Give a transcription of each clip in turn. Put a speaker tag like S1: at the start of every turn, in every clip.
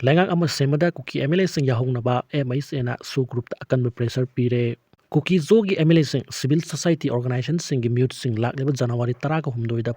S1: Lengang ama semada kuki MLA sing yaonba MIC Soo Groupta akan pressure pire. Kuki zogi MLA sing civil society organization sing mute sing lakleba January 10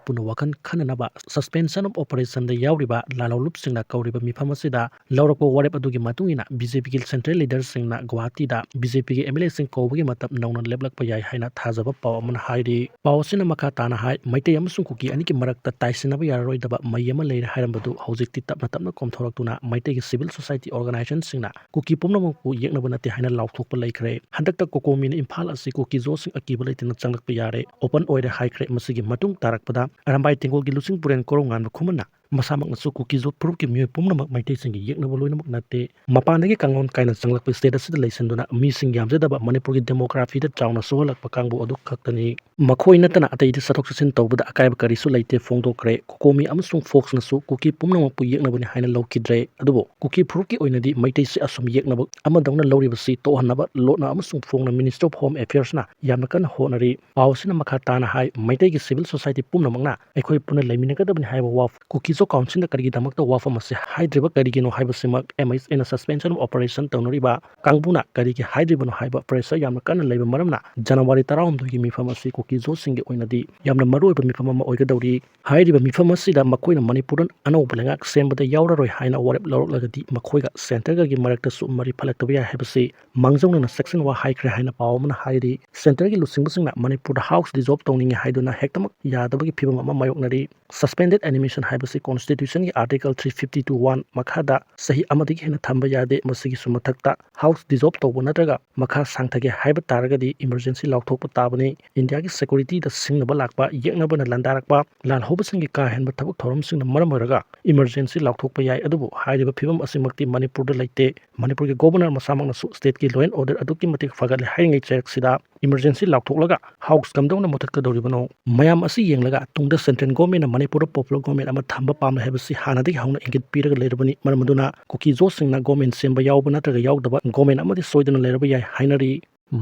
S1: puna wakan khananaba suspension of operation da yauriba lalolup sing na kauriba miphamasida laurako warep adugi matungina BJP ki central leaders sing na Guwahati da BJP ki MLA sing kobagi matab nauna leblakpa yai haina thajaba paw amana hairi paw sina makha tana hai Meitei amasung kuki ani ki marakta taisinaba yararoidaba mayama leire hairambadu hojikti tapna komthoraktuna Meitei ki civil society organization sing na kuki pumnamu yeknaba nate haina lauthokpa laikre handakta kokomi Imphal asi kuki zo sing akiba leitina changlakpa yare open oide haikre masigi matung tarakpada arambai tingol gi lusing puren korongan khumana masamak nasu kuki zo puruk ki mye pumnamak Meitei sing gi yeknaba loinamak nate mapandagi kangon kaina changlakpa state asida leisanduna mi sing yamjadaba Manipur gi demography da chawna sohalakpa kangbu adu khaktani makhoi natana atei di sathok sasin tawbada akaiba karisu leite fongdokre kokomi amasung fox nasu kuki pumnamak pu yeknabani haina lawkidre adubo kuki puruk ki oinadi Meitei se asum yeknaba amadawna lawriba si to hanaba lotna amasung fongna Minister of Home Affairs na yamna kan honari pausina makha tana hai Meitei gi civil society pumnamakna ekhoi puna leiminagadabani haiba waf kuki zo council na karigi damakta wafa mase haidriba karigino haiba simak MIS in a suspension of operation tawnoriba kangbuna karigi haidribano haiba pressure yamna kan leiba maramna January 10 gi mifam asi kuki zo singi oinadi yamna maruiba mifam ama oigadawri haidriba mifam asida makoina Manipuran anau belengak sembada yauraroi haina warep loroklagadi makoiga center gi marakta su mari phalaktabiya haibasi mangjongna section wa haikre haina pawmana hairi center gi lusingbusinga Manipur house dissolve tawningi haiduna hektamak yadabagi phibam ama mayoknari suspended animation haibasi constitution gi article 352(1) makhada sahi amadigi hena thamba yade masigi sumathakta house dissolve tawba natraga makha sangthage haiba taragadi emergency lauthokpa tabani India gi security da singnaba lakpa yeknabana landarakpa lan hobasingi ka henba thabuk thoram singna maramaraga emergency lauthokpa yai adubu hairiba phibam asimakti Manipur da leite Manipur gi governor masamak nasu state gi law and order aduki matik fagadle haingai cheksida emergency lauthoklaga house kamdongna mothakka doribano mayam asi yenglaga tungda central government Manipur popular government ama thamba pamna hebasi hanadi hauna ingit piraga leirabani maramaduna kuki zo singna government semba yaoba natraga yaudaba government amadi soidana leiraba yai hainari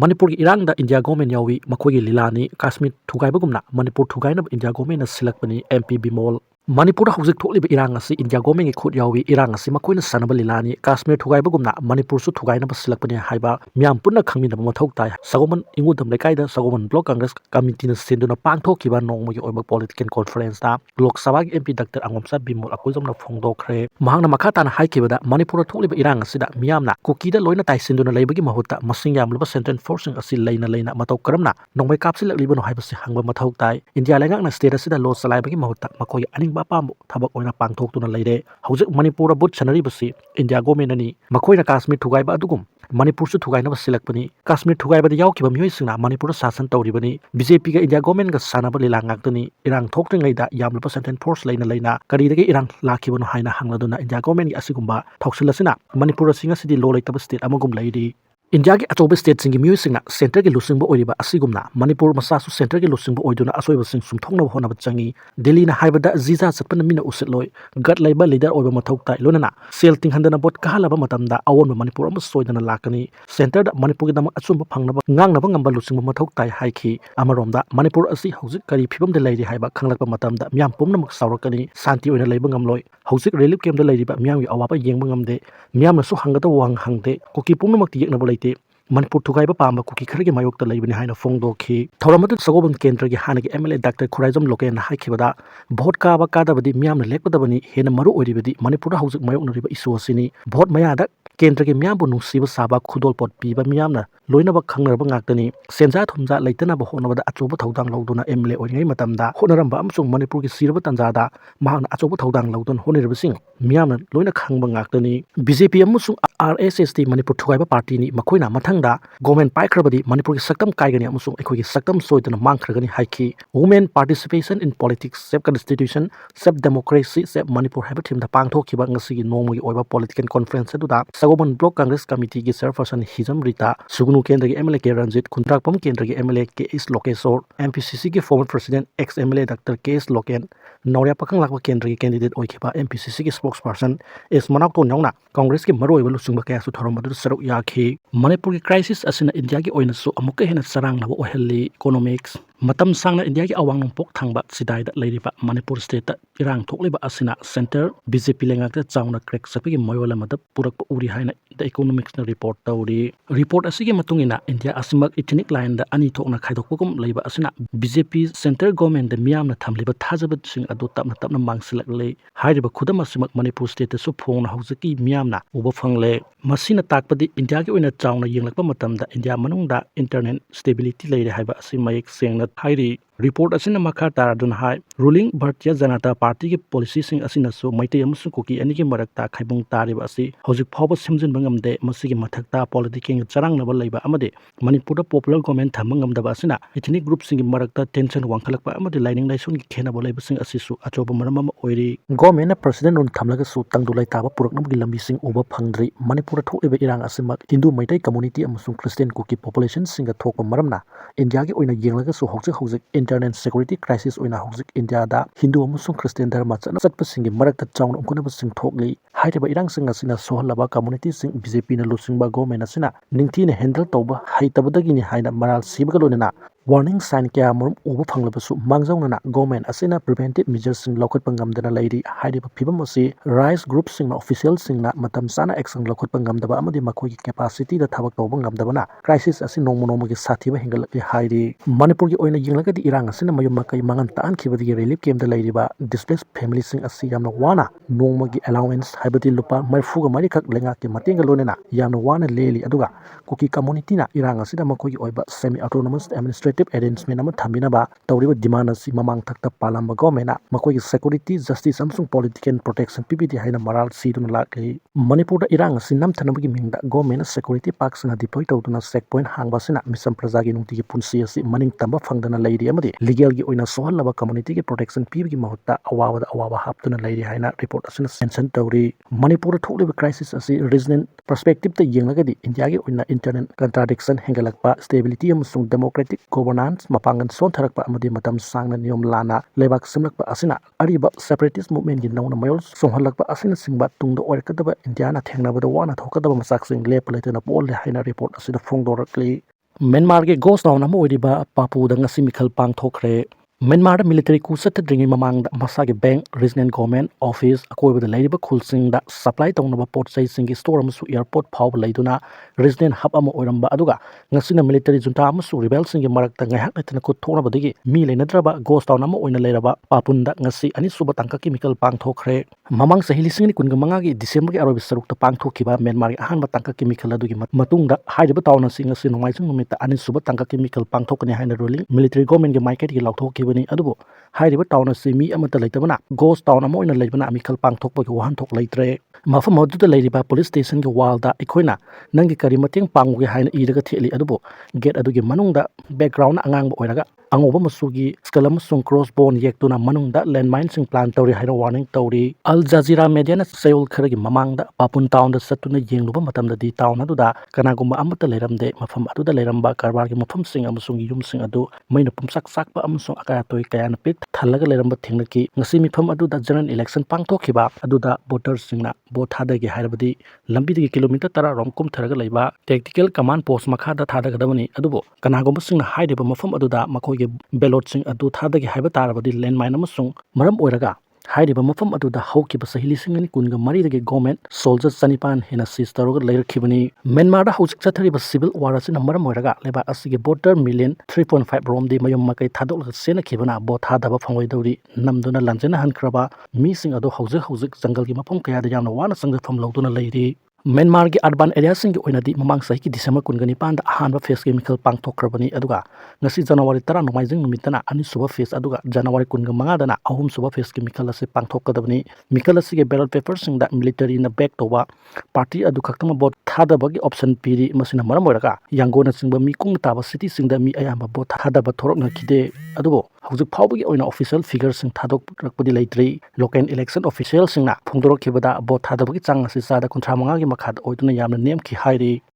S1: Manipur gi irangda India government yawi makhogi lilani Kashmir thugaibagumna Manipur thugainaba India government na silakpani MP Bimol Manipur hauzik thokliba irang asi India government gi khut yawi irang asi makoina sanaba lilani Kashmir thugaibagumna Manipur su thugainaba silakpani haiba myam punna khangminaba mathok tai sagoman ingudam lekaida sagoman block congress committee na senduna pangthokiba nongmogi oiba political conference da lok sabha gi MP Dr Angomsa Bimol akoijomna phongdokhre mahangna makhatana haikibada Manipur thokliba irang asida myamna kuki da loina tai senduna leibagi mahutta masing yamlaba central forcing asi leina mataw karamna nongmai kapsilaklibano haibasi hangba mathok tai India lengakna state asida lo salaibagi mahutta makoi Bapam thabak oina pangthoktuna leire hauzik Manipur but sanari basi India government ani makoina Kashmir thugaiba adugum Manipur su thugainaba silakpani Kashmir thugaibada yawkiba miyoi singna Manipur sasan tawribani BJP ga India government ga sanaba lilangakdani irang thokringaida yamlaba central force leina karidagi irang lakhibano haina hangladuna India government gi asigumba thoksilasina Manipur singa sidi lo leitaba state amagum leiri India gi achoba state singi miyoi singna center gi lusingba oiriba asigumna Manipur masasu center gi lusingba oiduna asoiba sing sumthongna honaba changi Delhi na haibada ziza satpana mina usitloi gat laiba leader oiba mathok tai lonana sel tinghandana bot kahalaba matamda awonba Manipur ama soidana lakani center da Manipur gi dama achumba phangnaba ngangnaba ngamba lusingba mathok tai haiki amaromda Manipur asi hauzik kari phibam da leiri haiba khanglakpa matamda myam pumnamak saurakani santi oina leiba ngamloi hauzik relief camp da leiriba myam gi awaba yengba ngamde myamna su hangada wang hangde koki pumnamak ti yeknaba leite Manipur thugaiba pamba kuki khargi mayokta leibani haina phongdokhi thoramadu sagoban kendra gi hanagi MLA Dr Khuraijom Loken haikibada vote kaba kadabadi myamna lekpadabani hena maru oiribadi Manipur hauzik mayoknariba isu asini vote mayada kendra gi myambu nungsiba saba khudolpot piba myamna loinaba khangnarba ngaktani senja thumja leitanaba honabada achoba thodang lawduna MLA oiringai matamda honaramba amsung Manipur gi siraba tanjada mahana achoba thodang lawdun honirabasing myamna loina khangba ngaktani BJP amusung RSST Manipur thugaiba party ni makoina mathangda government paikrabadi Manipur gi saktam kaigani amusung ekhogi saktam soidana mangkhragani haiki women participation in politics save constitution save democracy save Manipur haiba thimda pangthokiba ngasigi nongmogi oiba political conference aduda sagoban block congress committee gi chairperson Hijam Rita Sugunu kendra gi MLA K Ranjit Kuntrakpam kendra gi MLA KS Lokesor MPCC gi former president ex MLA Dr KS Loken Nauria Pakang lakwa kendra gi candidate oikhiba MPCC gi spokesperson S Manakto Nyongna Congress gi maroiba lusungba kaya su thoramadu saruk yakhi Manipur gi crisis asina India gi oina su amuka hena sarang nabo ohelli economics Matam sangna India ki awang nongpok thangba sidaida leiriba Manipur state ta irang thokliba asina center BJP lengakta chauna crack sapigi moyola mada purakpa uri haina the economics na report tawri report asigi matungina India asimak ethnic line da ani thokna khaidokpagum leiba asina BJP center government da miyamna thamliba thajaba sing adu tapna tapna mangsilak le hairiba khudam asimak Manipur state ta su phongna haujaki miyamna uba phangle masina takpadi India ki oina chauna yenglakpa matamda India manungda internet stability leire haiba asi mayek sengna hairi report asina makha taradun hai ruling Bharatiya Janata Party ki policy sing asina so Meitei Mla Singa Kuki ani ki marakta khaibung tariba asi hojik phawba simjin bangamde masigi mathakta political charang na balaiba amade Manipur da popular government thamangam da asina ethnic group sing marakta tension wangkhalakpa amade lining laisun ki khena balaiba sing asisu achoba maramam oiri government na president un thamlaga su tangdulai taba puraknam gi lambi sing uba phangdri Manipur tholiba irang asima Hindu Meitei community amasung Christian Kuki population singa thokpa maramna India ki oina yenglaga su hojik internet security crisis oina hojik India da Hindu amasung Christian dharma chatpa singi marakta chaun ungkuna sing thokli hairiba irang sing asina sohalaba community sing BJP na lusingba government asina ningthi na handle tawba haitabadagi ni haina maral sibaga lonena warning sign kya morum uba phanglabasu mangjauna government asina preventive measures sing lokhatpa ngamdana lairi hairiba phibam asi rise group sing na official sing na matam sana action lokhatpa ngamdaba amadi makoi ki capacity da thabak tawba ngamdabana crisis asi nongmonom gi sathiba hingalaki hairi Manipur gi oina yinglagadi irang asina mayum makai mangan taan khibadi relief camp da lairiba displaced family sing asi yamna wana nongma gi allowance haibadi lupa marfu ga mari khak lenga ki matenga lonena yamna wana leli aduga Kuki community na irang asida makoi gi oiba semi autonomous administrative arrangement ama thambinaba tawriba demand asi mamang thakta palamba government na makoi gi security justice amsung political protection PPT haina maral siduna lakli Manipur da irang asi namthanabagi mingda government security park sina deploy tawduna checkpoint hangba sina misam praja gi nungti gi punsi asi maning tamba fangdana lairi amadi legal gi oina sohalaba community gi protection pibigi mahutta awaba haptuna lairi haina report asina mention tawri Manipur tholiba crisis asi regional perspective ta yenglagadi India gi oina internet contradiction hengalakpa stability amsung democratic governance mapangan sontharakpa amadi matam sangna niyom lana lebak simlakpa asina ariba separatist movement gi nauna mayol songhalakpa asina singba tungda oirkadaba India na thengnabada wana thokadaba masak sing lepalaitena pol haina report asina phongdorakli Myanmar ge ghost town ama oiriba Papu da ngasi mikhal pangthokre Myanmar da military coup satadringi mamang da masagi bank regional government office akoibada leiriba khulsing da supply tawnaba potsai singi store amasu airport phawba leiduna regional hub ama oiramba aduga ngasina military junta amasu rebel singi marakta ngaihak letana khut thonabadagi mi leinadraba ghost town ama oina leiraba Papunda ngasi ani suba tangka chemical pangthokre mamang sahi lisingni kunga mangagi December gi arobi sarukta pangthokhiba Myanmar gi ahanba tangka chemical adugi matungda hairiba tawna singa si nongaisung numita ani suba tangka chemical pangthokani haina ruling military government gi market gi lauthokiba adubo hairiba town asi mi amata leitabana ghost town ama oina leibana amikal pangthokpa gi wahan thok leitre mafam aduda leiriba police station gi wall da ikoina nangi kari mateng panguge haina iraga theli adubo gate adugi manungda background angangba oiraga angoba masugi skull amasung crossbone yektuna manungda landmine sing plan tawri haina warning tawri Al Jazeera media na sayol kharagi mamangda Papun town da satuna yengluba matamda di town aduda kanagumba amata leiramde mafam aduda leiramba karbar gi mafam sing amasung yum sing adu maina pumsak sakpa amasung akatoi kayana pik thalaga leiramba thingnaki ngasi mifam aduda general election pangthokhiba aduda voters singna vote thadagi hairabadi lambidagi kilometer 10 rom kumtharaga leiba tactical command post makha da thadagadabani adubo kanagumba singna hairiba mafam aduda makoi gi ballot sing adu thadagi haiba tarabadi landmine amasung maram oiraga hairiba mafam aduda haukiba sahili singani kunga maridagi government soldiers sanipan hena sistaroga leirkhibani Myanmar da hojik chathariba civil war asina maram oiraga leba asigi border million 3.5 romdi mayum makai thadolga sena khibana bo thadaba phangoi dawri namduna lanjena hankraba mi sing adu hojik jungle gi mafam kaya da yamna wana sangfam lawduna leiri Myanmar gi urban area sing gi oinadi mamang sahi ki December 29 da ahanba phase chemical pangthokrabani aduga ngasi January 10 nomaijing numitana ani suba phase aduga January 15 dana ahum suba phase chemical ase pangthokadabani mikal asige ballot paper sing da military na back toba party adu khaktama bot thadabagi option piri masina maram oiraga yangona singba mi kung taba city sing da mi ayamba bot thadaba thorok na kide adubo hojik phawbagi oina official figure sing thadok rakpadi leitri local election official sing na phongdorok khibada bot thadabagi chang ase sada 35 gi makhad oiduna yamna nem ki hairi